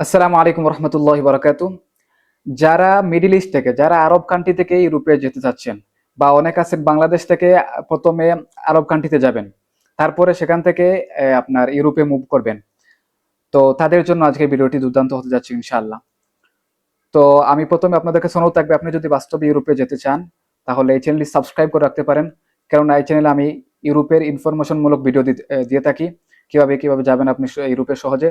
আসসালামু আলাইকুম রহমতুল্লাহি বারাকাতু। যারা মিডল ইস্ট থেকে, যারা আরব কান্ট্রি থেকে ইউরোপে যেতে চাচ্ছেন, বা অনেক আছেন বাংলাদেশ থেকে প্রথমে আরব কান্ট্রিতে যাবেন, তারপরে সেখান থেকে আপনার ইউরোপে মুভ করবেন। তো তাদের জন্য আজকে ভিডিওটি দুর্দান্ত হতে যাচ্ছে ইনশাআল্লাহ। তো আমি প্রথমে আপনাদের কাছে অনুরোধ থাকবে, আপনি যদি বাস্তবে ইউরোপে যেতে চান তাহলে এই চ্যানেলটি সাবস্ক্রাইব করে রাখতে পারেন। কেননা এই চ্যানেলে আমি ইউরোপের ইনফরমেশনমূলক ভিডিও দিয়ে থাকি। কিভাবে কিভাবে যাবেন আপনি ইউরোপে সহজে,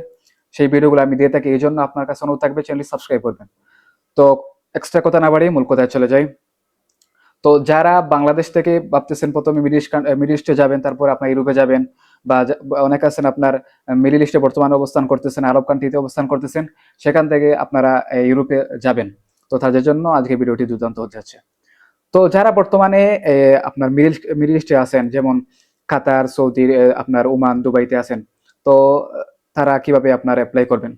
সেই ভিডিওগুলো আমি দিয়ে থাকি। এই জন্য আপনার কাছে অনুরোধ থাকবে চ্যানেলটি সাবস্ক্রাইব করবেন। তো এক্সট্রা কথা না বাড়িয়ে মূল কথায় চলে যাই। তো যারা বাংলাদেশ থেকে ভাবতেছেন প্রথমে মিডল ইস্টে যাবেন, তারপর আপনার ইউরোপে যাবেন, বা অনেক আছেন আপনার মিডল ইস্টে বর্তমানে অবস্থান করতেছেন, আরব কান্ট্রিতে অবস্থান করতেছেন, সেখান থেকে আপনারা ইউরোপে যাবেন। তো তাদের জন্য আজকে ভিডিওটি দুর্দান্ত হতে যাচ্ছে। তো যারা বর্তমানে আপনার মিডল ইস্টে আছেন, যেমন কাতার, সৌদি, আপনার ওমান, দুবাইতে আছেন, তো তারা কিভাবে আপনার অ্যাপ্লাই করবেন?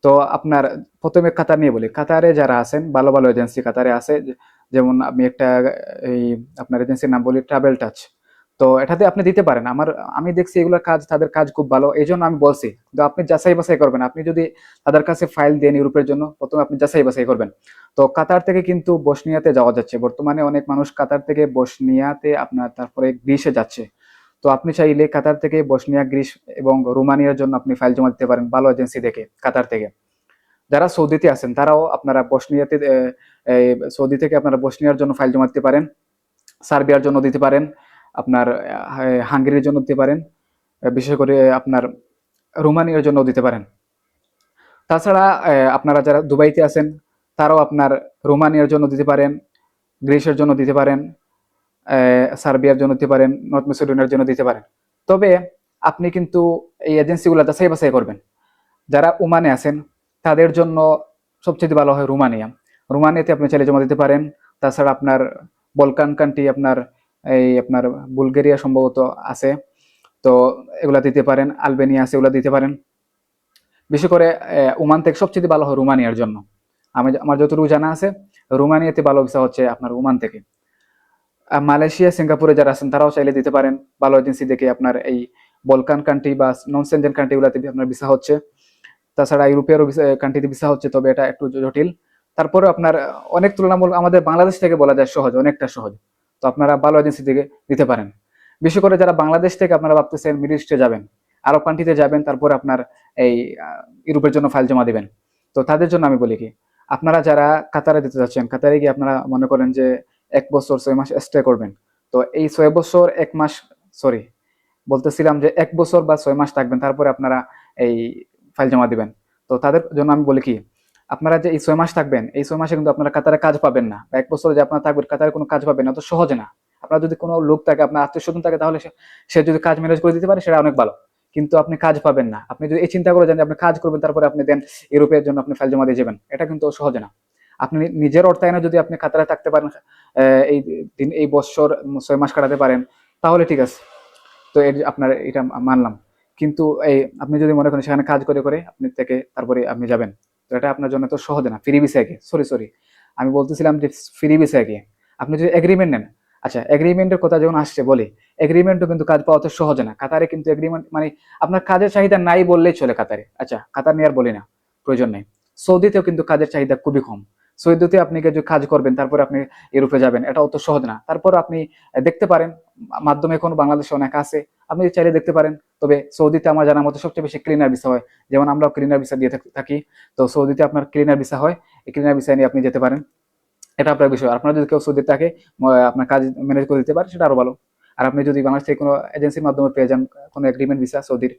তো আপনার প্রথমে কাতার নিয়ে বলি। কাতারে যারা আছেন, ভালো ভালো এজেন্সি কাতারে আছে। যেমন আমি একটা এই আপনার এজেন্সির নাম বলি, ট্রাভেল টাচ। তো এটাতে আপনি দিতে পারেন। আমি দেখছি এগুলোর কাজ, তাদের কাজ খুব ভালো, এই জন্য আমি বলছি। তো আপনি যাচাই বাছাই করবেন। আপনি যদি তাদের কাছে ফাইল দেন ইউরোপের জন্য, প্রথমে আপনি যাচাই বাছাই করবেন। তো কাতার থেকে কিন্তু বসনিয়াতে যাওয়া যাচ্ছে। বর্তমানে অনেক মানুষ কাতার থেকে বসনিয়াতে, আপনার তারপরে গ্রিসে যাচ্ছে। তো আপনি চাইলে কাতার থেকে বসনিয়া, গ্রিস এবং রোমানিয়ার জন্য আপনি ফাইল জমা দিতে পারেন ভালো এজেন্সি দেখে কাতার থেকে। যারা সৌদিতে আছেন তারাও আপনারা বসনিয়াতে, সৌদি থেকে আপনারা বসনিয়ার জন্য ফাইল জমা দিতে পারেন, সার্বিয়ার জন্য দিতে পারেন, আপনার হাঙ্গেরির জন্য দিতে পারেন, বিশেষ করে আপনার রোমানিয়ার জন্য দিতে পারেন। তাছাড়া আপনারা যারা দুবাইতে আছেন তারাও আপনার রোমানিয়ার জন্য দিতে পারেন, গ্রিসের জন্য দিতে পারেন, সার্বিয়ার জন্য দিতে পারেন, নর্থ মেসিডোনিয়ার জন্য দিতে পারেন। তবে আপনি কিন্তু এই এজেন্সিগুলো যাচাই বাছাই করবেন। যারা ওমানে আছেন তাদের জন্য সবচেয়ে ভালো হয় রোমানিয়া। রোমানিয়াতে আপনি চাইলে জমা দিতে পারেন। তাছাড়া আপনার বলকান কান্ট্রি, আপনার বুলগেরিয়া সম্ভবত আছে, তো এগুলা দিতে পারেন। আলবেনিয়া আছে, এগুলা দিতে পারেন। বিশেষ করে ওমান থেকে সবচেয়ে ভালো হয় রোমানিয়ার জন্য। আমার যতটুকু জানা আছে, রোমানিয়াতে ভালো ভিসা হচ্ছে আপনার ওমান থেকে। মালয়েশিয়া, সিঙ্গাপুরে যারা আছেন তারাও চাইলে দিতে পারেন ভালো এজেন্সি দেখে। আপনার এই বলকান কান্ট্রি বা নন সেনজেন কান্ট্রি গুলাতে আপনার ভিসা হচ্ছে। তাছাড়া ইউরোপীয় কান্ট্রিতে ভিসা হচ্ছে, তবে এটা একটু জটিল। তারপরে আপনার অনেক তুলনামূলক আমাদের বাংলাদেশ থেকে বলা যায় সহজ, অনেকটা সহজ। তো আপনারা ভালো এজেন্সি থেকে দিতে পারেন। বিশেষ করে যারা বাংলাদেশ থেকে আপনারা ভাবতেছেন মিডল ইস্টে যাবেন, আরব কান্ট্রিতে যাবেন, তারপর আপনার এই ইউরোপের জন্য ফাইল জমা দিবেন। তো তাদের জন্য আমি বলি কি, আপনারা যারা কাতারে দিতে যাচ্ছেন, কাতারে গিয়ে আপনারা মনে করেন যে 1 বছর 6 মাস স্টে করবেন। তো এই 6 বছর 1 মাস, সরি, বলতেছিলাম যে 1 বছর বা 6 মাস থাকবেন, তারপরে আপনারা এই ফাইল জমা দিবেন। তো তাদের জন্য আমি বলি কি, আপনারা যে এই 6 মাস থাকবেন, এই 6 মাসে কিন্তু আপনারা কাতারে কাজ পাবেন না, বা 1 বছর যে আপনারা থাকবেন কাতারে কোনো কাজ পাবেন না, তো সহজে না। আপনার যদি কোনো লোক থাকে, আপনার আত্মীয় স্বজন থাকে, তাহলে সে যদি কাজ ম্যানেজ করে দিতে পারে সেটা অনেক ভালো। কিন্তু আপনি কাজ পাবেন না। আপনি যদি এই চিন্তা করে যান যে আপনি কাজ করবেন, তারপরে আপনি দেন ইউরোপের জন্য আপনি ফাইল জমা দিয়ে যাবেন, এটা কিন্তু সহজে না। আপনি নিজের অর্থায়নে যদি আপনি কাতারে থাকতে পারেন, এই বছর 6 মাস কাটাতে পারেন, তাহলে ঠিক আছে। তো আপনার এটা মানলাম। কিন্তু আপনি যদি মনে করেন সেখানে কাজ করে করে আপনি থেকে তারপরে আপনি যাবেন, তো এটা আপনার জন্য তো সহজে না। ফ্রি ভিসা কি, সরি, আমি বলতেছিলাম যে ফ্রি ভিসা কি, আপনি যদি এগ্রিমেন্ট নেন। আচ্ছা, এগ্রিমেন্টের কথা যখন আসছে বলি, এগ্রিমেন্টও কিন্তু কাজ পাওয়া তো সহজে না কাতারে। কিন্তু এগ্রিমেন্ট মানে আপনার কাজের চাহিদা নাই বললেই চলে কাতারে। আচ্ছা, কাতার নিয়ে আর বলি না, প্রয়োজন নেই। সৌদিতেও কিন্তু কাজের চাহিদা খুবই কম। সৌদিতে আপনি যে কাজ করবেন, তারপরে আপনি ইউরোপে যাবেন, এটাও তো সহজ না। তারপর আপনি দেখতে পারেন, মাধ্যমে এখন বাংলাদেশে অনেক আছে, আপনি চাইলে দেখতে পারেন। তবে সৌদিতে আমার জানার মতো সবচেয়ে বেশি ক্লিনার ভিসা হয়, যেমন আমরাও ক্লিনার ভিসা দিয়ে থাকি। তো সৌদিতে আপনার ক্লিনার ভিসা হয়, এই ক্লিনার ভিসা নিয়ে আপনি যেতে পারেন। এটা আপনার বিষয়। আপনার যদি কেউ সৌদিতে থাকে, আপনার কাজ ম্যানেজ করে দিতে পারে, সেটা আরো ভালো। আর আপনি যদি বাংলাদেশ থেকে কোনো এজেন্সির মাধ্যমে পেয়ে যান কোনো এগ্রিমেন্ট ভিসা সৌদির,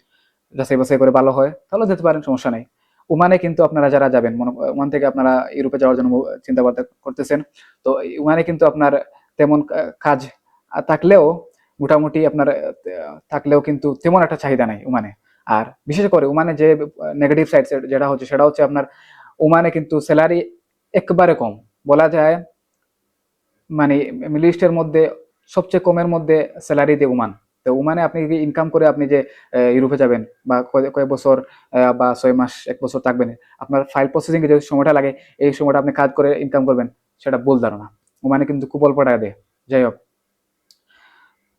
যাচাই বাছাই করে ভালো হয়, তাহলে যেতে পারেন, সমস্যা নেই। ওমানে কিন্তু আপনারা যারা যাবেন, ওমান থেকে আপনারা ইউরোপে যাওয়ার জন্য চিন্তা ভাবনা করতেছেন, তো ওমানে কিন্তু আপনার তেমন কাজ থাকলেও, মোটামুটি আপনার থাকলেও কিন্তু তেমন একটা চাহিদা নাই ওমানে। আর বিশেষ করে ওমানে যে নেগেটিভ সাইড যেটা হচ্ছে, সেটা হচ্ছে আপনার ওমানে কিন্তু স্যালারি একবারে কম, বলা যায়। মানে মিডল ইস্টের মধ্যে সবচেয়ে কমের মধ্যে স্যালারি দিয়ে ওমান। তো ওমানে আপনি ইনকাম করে আপনি যে ইউরোপে যাবেন, বা কয়েক বছর বা 6 মাস 1 বছর থাকবেন, আপনার ফাইল প্রসেসিং এ যে সময়টা লাগে, এই সময়টা আপনি কাজ করে ইনকাম করবেন, সেটা ভুল ধারণা। ওমানে কিন্তু খুব অল্প টাকা দেয়। যাই হোক,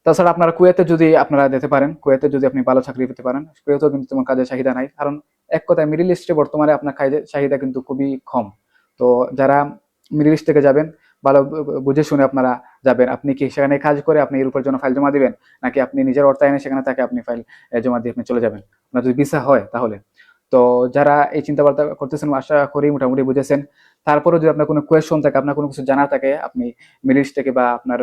তাছাড়া আপনারা কুয়েতে যদি আপনারা যেতে পারেন, কুয়েতে যদি আপনি ভালো চাকরি পেতে পারেন, কুয়েতেও কিন্তু তেমন কাজের চাহিদা নাই। কারণ এক কথায় মিডল ইস্টে বর্তমানে আপনার কাজের চাহিদা কিন্তু খুবই কম। তো যারা মিডল ইস্ট থেকে যাবেন, ভালো বুঝে শুনে আপনারা যাবেন। আপনি কি সেখানে কাজ করে আপনি ইউরোপের জন্য ফাইল জমা দিবেন, নাকি আপনি নিজের অর্থায়নে সেখানে থাকে আপনি ফাইল জমা দিয়ে আপনি চলে যাবেন, আপনার যদি ভিসা হয় তাহলে। তো যারা এই চিন্তাভাবনা করতেছেন আশা করি মোটামুটি বুঝেছেন। তারপরে যদি আপনার কোনো কোয়েশন থাকে, আপনার কোনো কিছু জানার থাকে, আপনি মিডল ইস্ট থেকে বা আপনার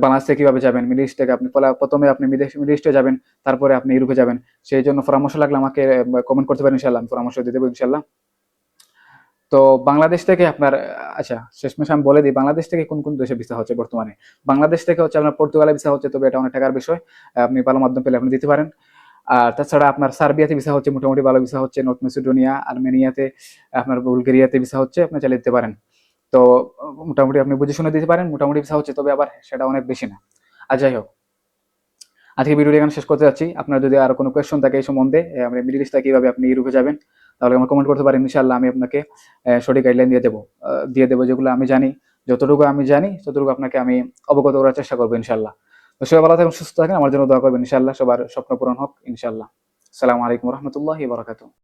বাংলাদেশ থেকে কিভাবে যাবেন, মিডল ইস্ট থেকে আপনি প্রথমে আপনি মিডল ইস্টে যাবেন, তারপরে আপনি ইউরোপে যাবেন, সেই জন্য পরামর্শ লাগলে আমাকে কমেন্ট করতে পারেন, ইনশাল্লাহ আমি পরামর্শ দিয়ে দেবো ইনশাল্লাহ। তো বাংলাদেশ থেকে আপনার আচ্ছা, শেষমেশ আমি বলে দিই বাংলাদেশ থেকে কোন কোন দেশে ভিসা হচ্ছে বর্তমানে। বাংলাদেশ থেকে হচ্ছে আপনার পর্তুগালে ভিসা হচ্ছে, তবে এটা অনেক টাকার বিষয়। আপনি ভালো মাধ্যম পেলে আপনি দিতে পারেন। আর তাছাড়া আপনার সার্বিয়াতে ভিসা হচ্ছে, মোটামুটি ভালো ভিসা হচ্ছে। নর্থ মেসিডোনিয়া, আর্মেনিয়াতে, আপনার বুলগেরিয়াতে ভিসা হচ্ছে, আপনি চালিয়ে দিতে পারেন। তো মোটামুটি আপনি বুঝে শুনে দিতে পারেন, মোটামুটি ভিসা হচ্ছে, তবে আবার সেটা অনেক বেশি না। আর যাই হোক, আজকে ভিডিওটি এখানে শেষ করতে যাচ্ছি। আপনার যদি আরো কোনো কোয়েশ্চন থাকে এই সম্বন্ধে, আমরা মিডল ইস্টে কিভাবে আপনি ইউরোপে যাবেন, তাহলে আমার কমেন্ট করতে পারেন, ইনশাআল্লাহ আমি আপনাকে সঠিক গাইডলাইন দিয়ে দেবো, যেগুলো আমি জানি, যতটুকু আমি জানি ততটুকু আপনাকে আমি অবগত করার চেষ্টা করবো ইনশাআল্লাহ। তো সবাই ভালো থাকুন, সুস্থ থাকেন, আমার জন্য দোয়া করবেন ইনশাআল্লাহ, সবার স্বপ্ন পূরণ হোক ইনশাআল্লাহ। আসসালামু আলাইকুম রহমতুল্লাহি বারাকাতুহু।